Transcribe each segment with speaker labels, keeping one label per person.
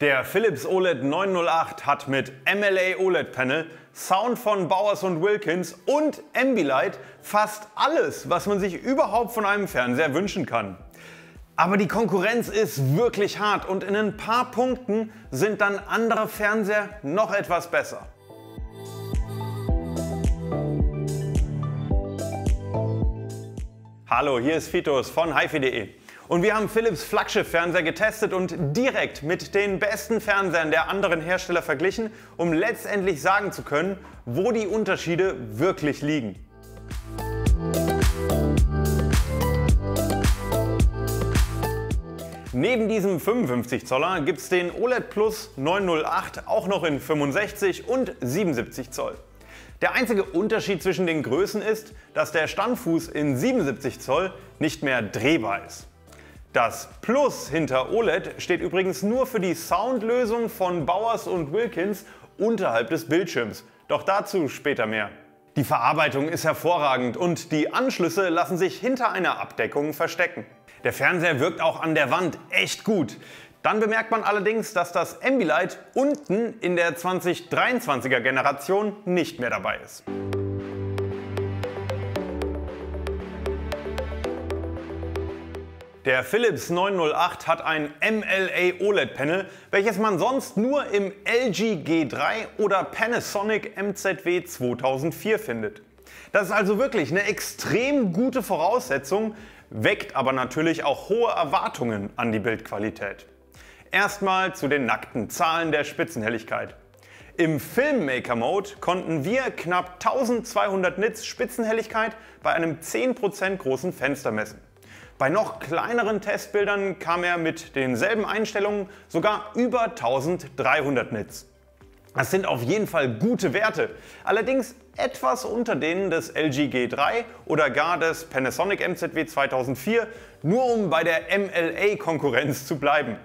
Speaker 1: Der Philips OLED 908 hat mit MLA OLED Panel, Sound von Bowers & Wilkins und Ambilight fast alles, was man sich überhaupt von einem Fernseher wünschen kann. Aber die Konkurrenz ist wirklich hart und in ein paar Punkten sind dann andere Fernseher noch etwas besser. Hallo, hier ist Fitos von hifi.de. Und wir haben Philips Flaggschiff-Fernseher getestet und direkt mit den besten Fernsehern der anderen Hersteller verglichen, um letztendlich sagen zu können, wo die Unterschiede wirklich liegen. Neben diesem 55 Zoller gibt es den OLED Plus 908 auch noch in 65 und 77 Zoll. Der einzige Unterschied zwischen den Größen ist, dass der Standfuß in 77 Zoll nicht mehr drehbar ist. Das Plus hinter OLED steht übrigens nur für die Soundlösung von Bowers & Wilkins unterhalb des Bildschirms. Doch dazu später mehr. Die Verarbeitung ist hervorragend und die Anschlüsse lassen sich hinter einer Abdeckung verstecken. Der Fernseher wirkt auch an der Wand echt gut. Dann bemerkt man allerdings, dass das Ambilight unten in der 2023er Generation nicht mehr dabei ist. Der Philips 908 hat ein MLA OLED Panel, welches man sonst nur im LG G3 oder Panasonic MZW 2004 findet. Das ist also wirklich eine extrem gute Voraussetzung, weckt aber natürlich auch hohe Erwartungen an die Bildqualität. Erstmal zu den nackten Zahlen der Spitzenhelligkeit. Im Filmmaker Mode konnten wir knapp 1200 Nits Spitzenhelligkeit bei einem 10% großen Fenster messen. Bei noch kleineren Testbildern kam er mit denselben Einstellungen sogar über 1300 Nits. Das sind auf jeden Fall gute Werte, allerdings etwas unter denen des LG G3 oder gar des Panasonic MZW 2004, nur um bei der MLA-Konkurrenz zu bleiben.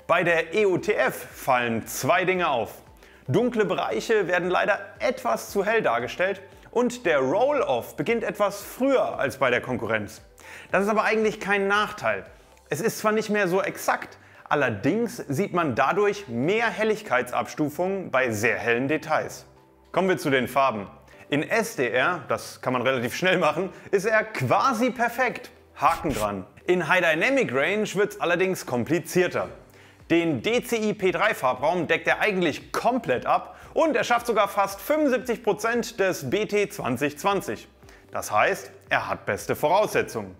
Speaker 1: Bei der EOTF fallen zwei Dinge auf. Dunkle Bereiche werden leider etwas zu hell dargestellt und der Roll-Off beginnt etwas früher als bei der Konkurrenz. Das ist aber eigentlich kein Nachteil. Es ist zwar nicht mehr so exakt, allerdings sieht man dadurch mehr Helligkeitsabstufungen bei sehr hellen Details. Kommen wir zu den Farben. In SDR, das kann man relativ schnell machen, ist er quasi perfekt. Haken dran. In High Dynamic Range wird es allerdings komplizierter. Den DCI P3 Farbraum deckt er eigentlich komplett ab und er schafft sogar fast 75% des BT 2020. Das heißt, er hat beste Voraussetzungen.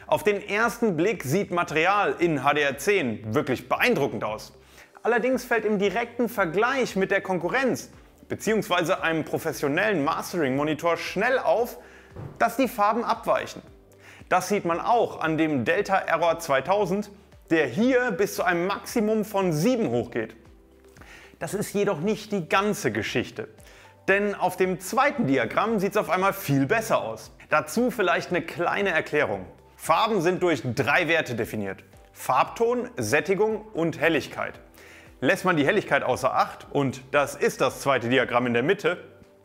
Speaker 1: Auf den ersten Blick sieht Material in HDR10 wirklich beeindruckend aus. Allerdings fällt im direkten Vergleich mit der Konkurrenz bzw. einem professionellen Mastering-Monitor schnell auf, dass die Farben abweichen. Das sieht man auch an dem Delta Error 2000, der hier bis zu einem Maximum von 7 hochgeht. Das ist jedoch nicht die ganze Geschichte. Denn auf dem zweiten Diagramm sieht es auf einmal viel besser aus. Dazu vielleicht eine kleine Erklärung. Farben sind durch 3 Werte definiert: Farbton, Sättigung und Helligkeit. Lässt man die Helligkeit außer Acht, und das ist das zweite Diagramm in der Mitte,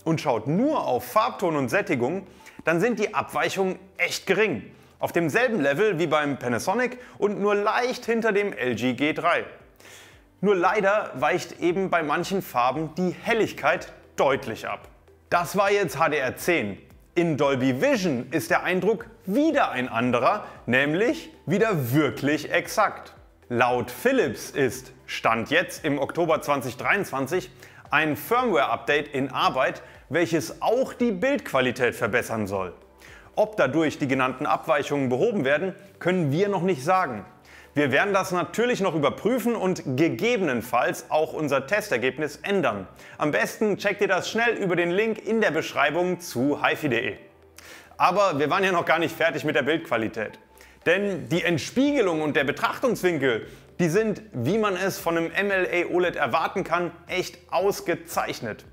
Speaker 1: und schaut nur auf Farbton und Sättigung, dann sind die Abweichungen echt gering. Auf demselben Level wie beim Panasonic und nur leicht hinter dem LG G3. Nur leider weicht eben bei manchen Farben die Helligkeit deutlich ab. Das war jetzt HDR10. In Dolby Vision ist der Eindruck wieder ein anderer, nämlich wieder wirklich exakt. Laut Philips ist, Stand jetzt im Oktober 2023, ein Firmware-Update in Arbeit, welches auch die Bildqualität verbessern soll. Ob dadurch die genannten Abweichungen behoben werden, können wir noch nicht sagen. Wir werden das natürlich noch überprüfen und gegebenenfalls auch unser Testergebnis ändern. Am besten checkt ihr das schnell über den Link in der Beschreibung zu hifi.de. Aber wir waren ja noch gar nicht fertig mit der Bildqualität. Denn die Entspiegelung und der Betrachtungswinkel, die sind, wie man es von einem MLA OLED erwarten kann, echt ausgezeichnet.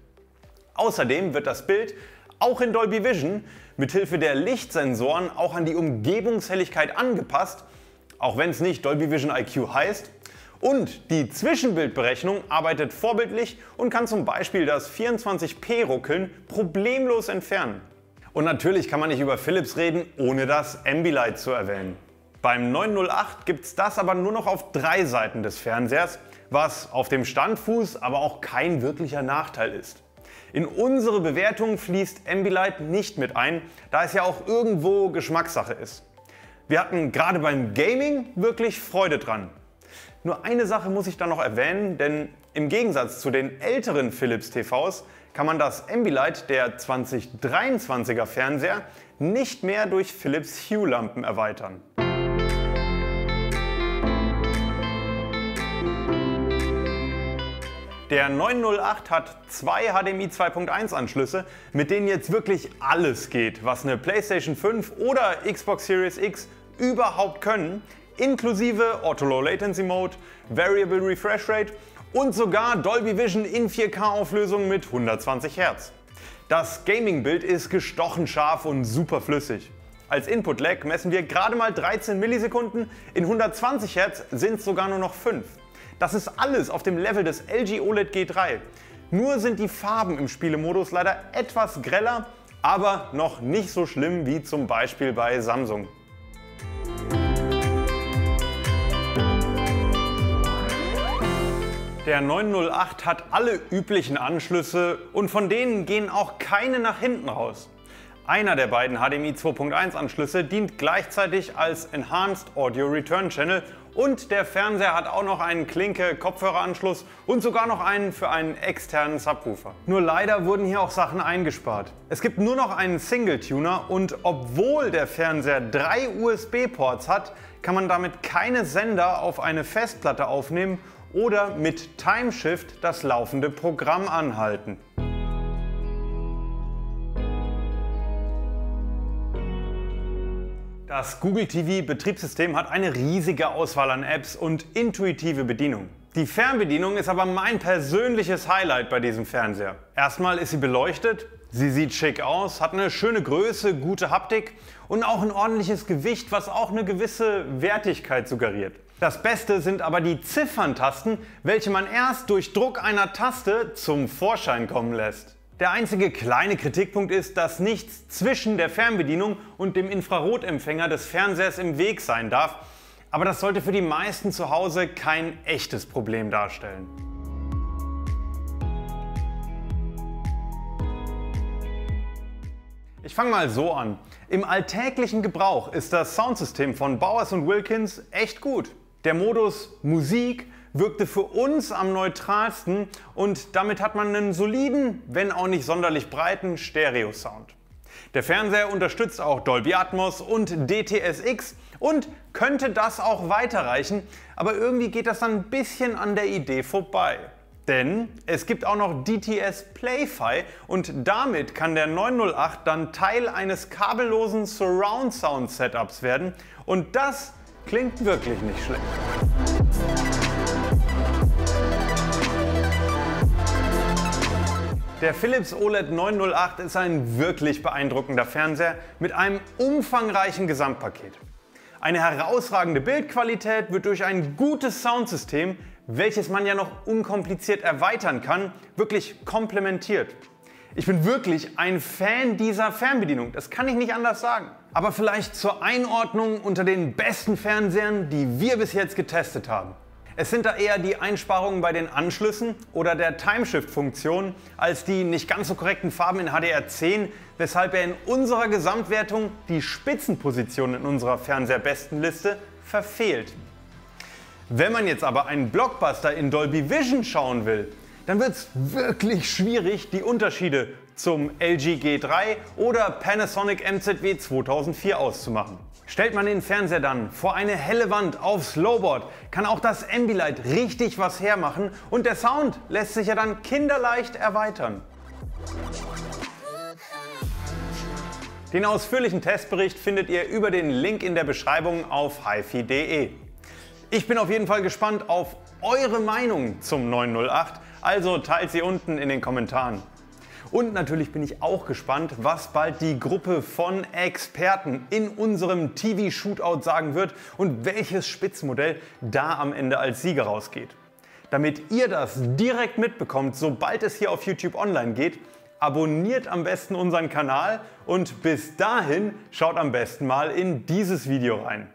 Speaker 1: Außerdem wird das Bild auch in Dolby Vision mithilfe der Lichtsensoren auch an die Umgebungshelligkeit angepasst, auch wenn es nicht Dolby Vision IQ heißt. Und die Zwischenbildberechnung arbeitet vorbildlich und kann zum Beispiel das 24p-Ruckeln problemlos entfernen. Und natürlich kann man nicht über Philips reden, ohne das Ambilight zu erwähnen. Beim 908 gibt es das aber nur noch auf 3 Seiten des Fernsehers, was auf dem Standfuß aber auch kein wirklicher Nachteil ist. In unsere Bewertung fließt Ambilight nicht mit ein, da es ja auch irgendwo Geschmackssache ist. Wir hatten gerade beim Gaming wirklich Freude dran. Nur eine Sache muss ich da noch erwähnen, denn im Gegensatz zu den älteren Philips TVs kann man das Ambilight der 2023er Fernseher nicht mehr durch Philips Hue-Lampen erweitern. Der 908 hat zwei HDMI 2.1 Anschlüsse, mit denen jetzt wirklich alles geht, was eine PlayStation 5 oder Xbox Series X überhaupt können, inklusive Auto Low Latency Mode, Variable Refresh Rate und sogar Dolby Vision in 4K Auflösung mit 120 Hz. Das Gaming-Bild ist gestochen scharf und super flüssig. Als Input-Lag messen wir gerade mal 13 Millisekunden, in 120 Hz sind es sogar nur noch 5. Das ist alles auf dem Level des LG OLED G3. Nur sind die Farben im Spielemodus leider etwas greller, aber noch nicht so schlimm wie zum Beispiel bei Samsung. Der 908 hat alle üblichen Anschlüsse und von denen gehen auch keine nach hinten raus. Einer der beiden HDMI 2.1 Anschlüsse dient gleichzeitig als Enhanced Audio Return Channel und der Fernseher hat auch noch einen Klinke-Kopfhöreranschluss und sogar noch einen für einen externen Subwoofer. Nur leider wurden hier auch Sachen eingespart. Es gibt nur noch einen Single-Tuner und obwohl der Fernseher 3 USB-Ports hat, kann man damit keine Sender auf eine Festplatte aufnehmen oder mit Timeshift das laufende Programm anhalten. Das Google TV Betriebssystem hat eine riesige Auswahl an Apps und intuitive Bedienung. Die Fernbedienung ist aber mein persönliches Highlight bei diesem Fernseher. Erstmal ist sie beleuchtet, sie sieht schick aus, hat eine schöne Größe, gute Haptik und auch ein ordentliches Gewicht, was auch eine gewisse Wertigkeit suggeriert. Das Beste sind aber die Zifferntasten, welche man erst durch Druck einer Taste zum Vorschein kommen lässt. Der einzige kleine Kritikpunkt ist, dass nichts zwischen der Fernbedienung und dem Infrarotempfänger des Fernsehers im Weg sein darf, aber das sollte für die meisten zu Hause kein echtes Problem darstellen. Ich fange mal so an. Im alltäglichen Gebrauch ist das Soundsystem von Bowers & Wilkins echt gut. Der Modus Musik wirkte für uns am neutralsten und damit hat man einen soliden, wenn auch nicht sonderlich breiten Stereo-Sound. Der Fernseher unterstützt auch Dolby Atmos und DTS:X und könnte das auch weiterreichen, aber irgendwie geht das dann ein bisschen an der Idee vorbei. Denn es gibt auch noch DTS Play-Fi und damit kann der 908 dann Teil eines kabellosen Surround Sound Setups werden und das klingt wirklich nicht schlecht. Der Philips OLED 908 ist ein wirklich beeindruckender Fernseher mit einem umfangreichen Gesamtpaket. Eine herausragende Bildqualität wird durch ein gutes Soundsystem, welches man ja noch unkompliziert erweitern kann, wirklich komplementiert. Ich bin wirklich ein Fan dieser Fernbedienung, das kann ich nicht anders sagen. Aber vielleicht zur Einordnung unter den besten Fernsehern, die wir bis jetzt getestet haben. Es sind da eher die Einsparungen bei den Anschlüssen oder der Timeshift-Funktion als die nicht ganz so korrekten Farben in HDR10, weshalb er in unserer Gesamtwertung die Spitzenposition in unserer Fernseherbestenliste verfehlt. Wenn man jetzt aber einen Blockbuster in Dolby Vision schauen will, dann wird es wirklich schwierig, die Unterschiede zum LG G3 oder Panasonic MZW 2004 auszumachen. Stellt man den Fernseher dann vor eine helle Wand aufs Slowboard, kann auch das Ambilight richtig was hermachen und der Sound lässt sich ja dann kinderleicht erweitern. Den ausführlichen Testbericht findet ihr über den Link in der Beschreibung auf hifi.de. Ich bin auf jeden Fall gespannt auf eure Meinung zum 908, also teilt sie unten in den Kommentaren. Und natürlich bin ich auch gespannt, was bald die Gruppe von Experten in unserem TV-Shootout sagen wird und welches Spitzenmodell da am Ende als Sieger rausgeht. Damit ihr das direkt mitbekommt, sobald es hier auf YouTube online geht, abonniert am besten unseren Kanal und bis dahin schaut am besten mal in dieses Video rein.